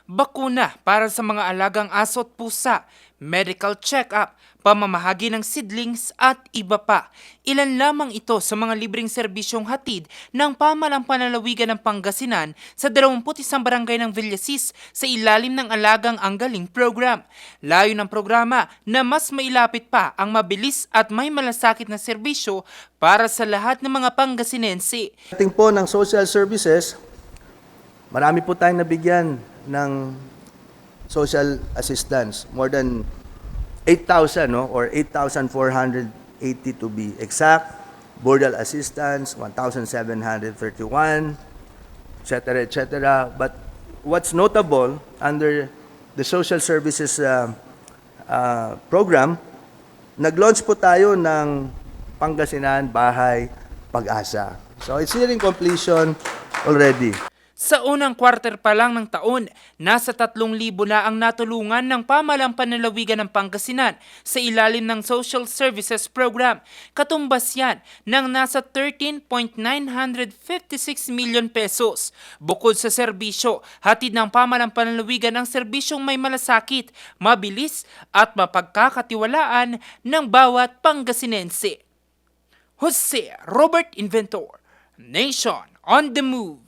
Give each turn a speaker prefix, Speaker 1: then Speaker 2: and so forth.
Speaker 1: bakuna para sa mga alagang aso at pusa, medical check-up, pamamahagi ng seedlings at iba pa. Ilan lamang ito sa mga libreng serbisyong hatid ng pamahalang panlalawigan ng Pangasinan sa 21 barangay ng Villasis sa ilalim ng Alagang Ang Galing program. Layo ng programa na mas mailapit pa ang mabilis at may malasakit na serbisyo para sa lahat ng mga Pangasinense.
Speaker 2: Ating po ng social services, marami po tayong nabigyan ng social assistance. More than 8,000, no? Or 8,480 to be exact. Bordal assistance, 1,731, etc., etc. But what's notable under the social services program, nag-launch po tayo ng Pangasinan Bahay Pag-asa. So it's nearing completion already.
Speaker 1: Sa unang quarter pa lang ng taon, nasa 3,000 na ang natulungan ng pamahalang panlalawigan ng Pangasinan sa ilalim ng Social Services Program. Katumbas yan ng nasa 13.956 million pesos. Bukod sa serbisyo, hatid ng pamahalang panlalawigan ang serbisyong may malasakit, mabilis at mapagkakatiwalaan ng bawat Pangasinense. Jose Robert Inventor, Nation on the Move.